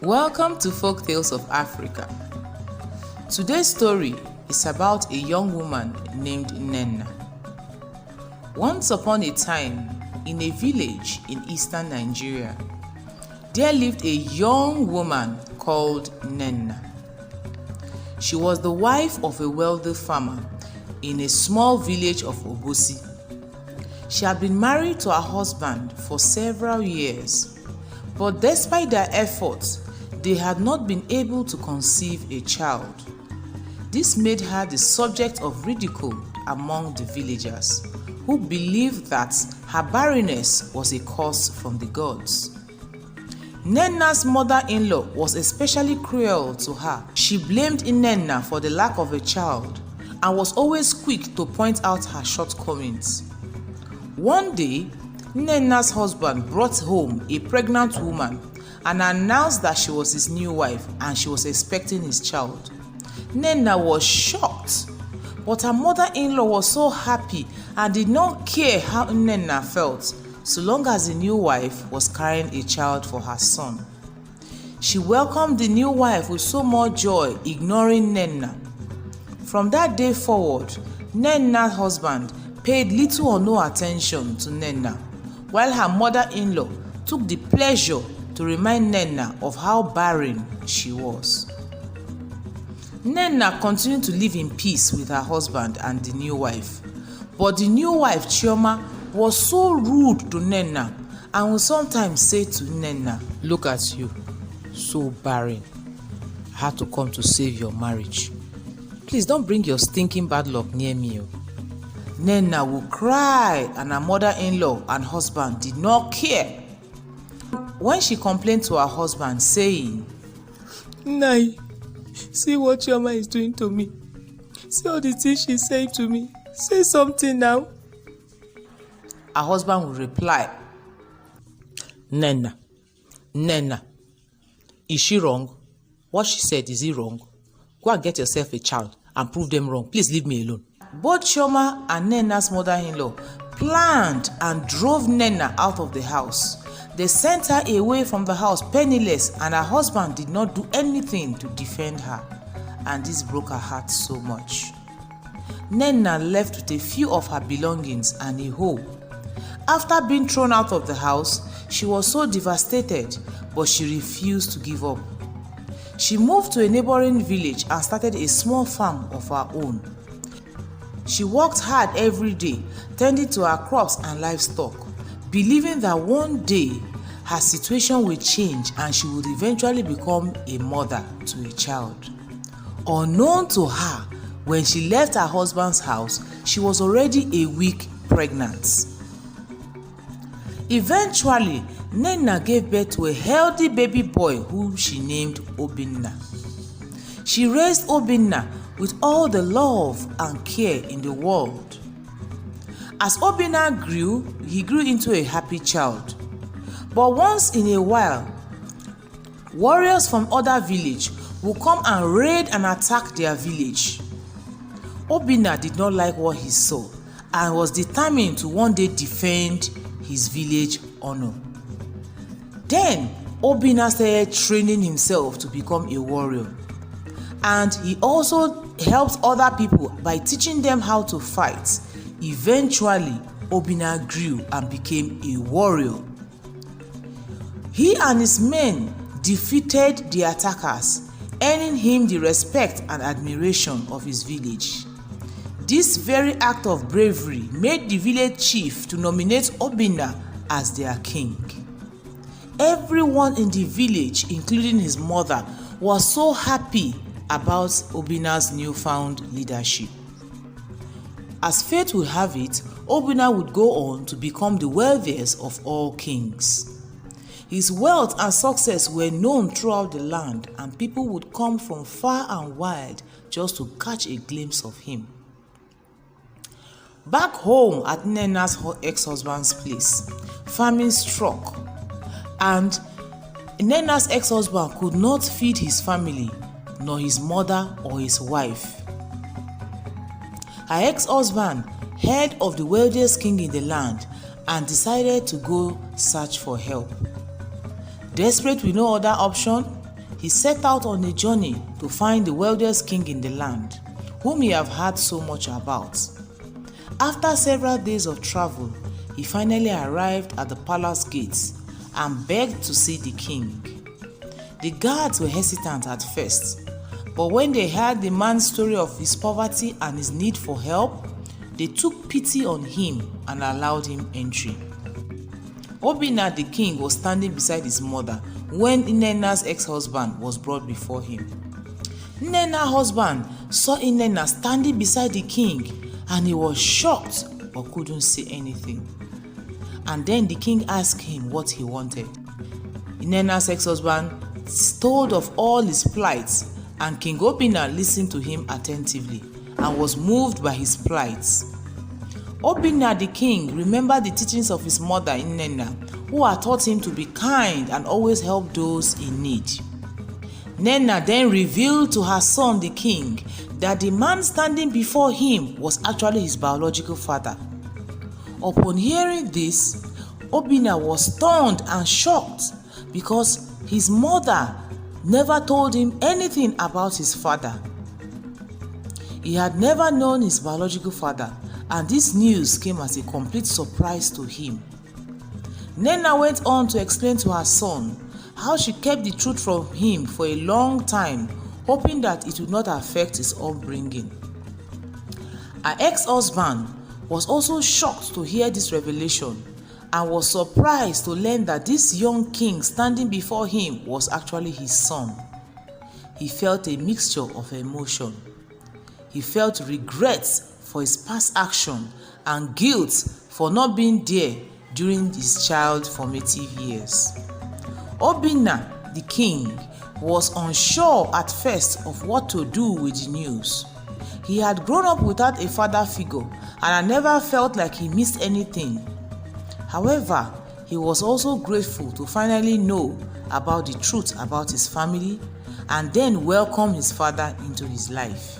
Welcome to Folktales of Africa. Today's story is about a young woman named Nnena. Once upon a time, in a village in eastern Nigeria, there lived a young woman called Nnena. She was the wife of a wealthy farmer in a small village of Obosi. She had been married to her husband for several years, but despite their efforts, they had not been able to conceive a child. This made her the subject of ridicule among the villagers, who believed that her barrenness was a curse from the gods. Nnena's mother-in-law was especially cruel to her. She blamed Nnena for the lack of a child and was always quick to point out her shortcomings. One day, Nnena's husband brought home a pregnant woman and announced that she was his new wife and she was expecting his child. Nnena was shocked, but her mother-in-law was so happy and did not care how Nnena felt, so long as the new wife was carrying a child for her son. She welcomed the new wife with so much joy, ignoring Nnena. From that day forward, Nnena's husband paid little or no attention to Nnena, while her mother-in-law took the pleasure to remind Nnena of how barren she was. Nnena continued to live in peace with her husband and the new wife, but the new wife, Chioma, was so rude to Nnena and would sometimes say to Nnena, "Look at you, so barren. I had to come to save your marriage. Please don't bring your stinking bad luck near me." Nnena would cry, and her mother-in-law and husband did not care. When she complained to her husband, saying, "Nai, see what Chioma is doing to me. See all the things she's saying to me. Say something now." Her husband would reply, Nnena, is she wrong? What she said, is it wrong? Go and get yourself a child and prove them wrong. Please leave me alone. Both Chioma and Nnena's mother-in-law planned and drove Nnena out of the house. They sent her away from the house penniless, and her husband did not do anything to defend her, and this broke her heart so much. Nnena left with a few of her belongings and a hoe. After being thrown out of the house, she was so devastated, but she refused to give up. She moved to a neighboring village and started a small farm of her own. She worked hard every day, tending to her crops and livestock, believing that one day her situation would change and she would eventually become a mother to a child. Unknown to her, when she left her husband's house, she was already a week pregnant. Eventually, Nnena gave birth to a healthy baby boy whom she named Obina. She raised Obina with all the love and care in the world. As Obina grew, he grew into a happy child. But once in a while, warriors from other villages would come and raid and attack their village. Obina did not like what he saw and was determined to one day defend his village honor. Then Obina started training himself to become a warrior, and he also helped other people by teaching them how to fight. Eventually, Obina grew and became a warrior. He and his men defeated the attackers, earning him the respect and admiration of his village. This very act of bravery made the village chief to nominate Obina as their king. Everyone in the village, including his mother, was so happy about Obina's newfound leadership. As fate would have it, Obina would go on to become the wealthiest of all kings. His wealth and success were known throughout the land, and people would come from far and wide just to catch a glimpse of him. Back home at Nnena's ex-husband's place, famine struck, and Nnenna's ex-husband could not feed his family, nor his mother or his wife. Her ex-husband heard of the wealthiest king in the land and decided to go search for help. Desperate with no other option, he set out on a journey to find the wealthiest king in the land, whom he had heard so much about. After several days of travel, he finally arrived at the palace gates and begged to see the king. The guards were hesitant at first, but when they heard the man's story of his poverty and his need for help, they took pity on him and allowed him entry. Obina the king was standing beside his mother when Nnena's ex-husband was brought before him. Nnenna's husband saw Nnena standing beside the king and he was shocked but couldn't say anything. And then the king asked him what he wanted. Nnenna's ex-husband told of all his plights, and King Obina listened to him attentively and was moved by his plights. Obina the king remembered the teachings of his mother Nnena, who had taught him to be kind and always help those in need. Nnena then revealed to her son the king that the man standing before him was actually his biological father. Upon hearing this, Obina was stunned and shocked because his mother never told him anything about his father. He had never known his biological father, and this news came as a complete surprise to him. Nnena went on to explain to her son how she kept the truth from him for a long time, hoping that it would not affect his upbringing. Her ex-husband was also shocked to hear this revelation and was surprised to learn that this young king standing before him was actually his son. He felt a mixture of emotion. He felt regret for his past action and guilt for not being there during his child's formative years. Obina, the king, was unsure at first of what to do with the news. He had grown up without a father figure and had never felt like he missed anything. However, he was also grateful to finally know about the truth about his family and then welcome his father into his life.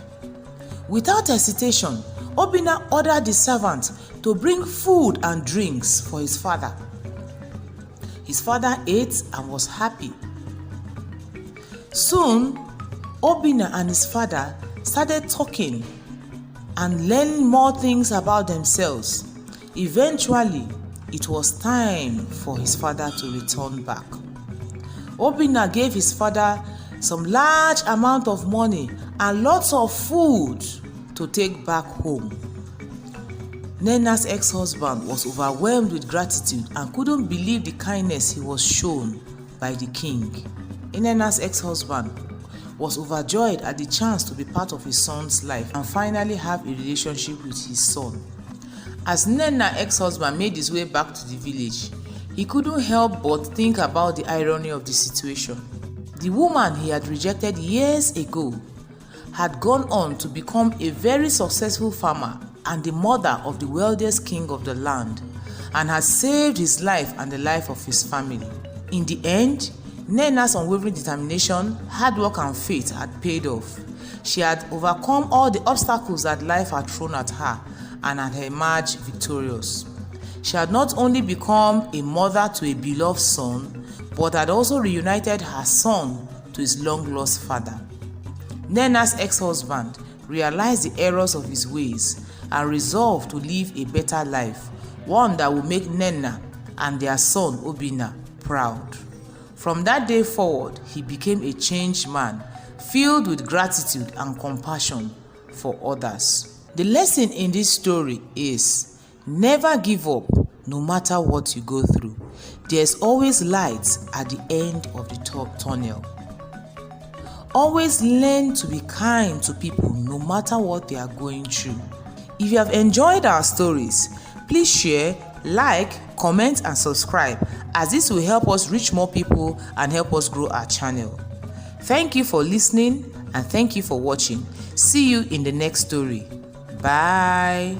Without hesitation, Obina ordered the servant to bring food and drinks for his father. His father ate and was happy. Soon, Obina and his father started talking and learning more things about themselves. Eventually, it was time for his father to return back. Obina gave his father some large amount of money and lots of food to take back home. Nnenna's ex-husband was overwhelmed with gratitude and couldn't believe the kindness he was shown by the king. Nnenna's ex-husband was overjoyed at the chance to be part of his son's life and finally have a relationship with his son. As Nnenna's ex-husband made his way back to the village, he couldn't help but think about the irony of the situation. The woman he had rejected years ago had gone on to become a very successful farmer and the mother of the wealthiest king of the land, and had saved his life and the life of his family. In the end, Nnenna's unwavering determination, hard work and faith had paid off. She had overcome all the obstacles that life had thrown at her and had emerged victorious. She had not only become a mother to a beloved son, but had also reunited her son to his long-lost father. Nnenna's ex-husband realized the errors of his ways and resolved to live a better life, one that would make Nnenna and their son Obina proud. From that day forward, he became a changed man, filled with gratitude and compassion for others. The lesson in this story is never give up no matter what you go through. There's always light at the end of the tunnel. Always learn to be kind to people no matter what they are going through. If you have enjoyed our stories, please share, like, comment and subscribe, as this will help us reach more people and help us grow our channel. Thank you for listening and thank you for watching. See you in the next story. Bye.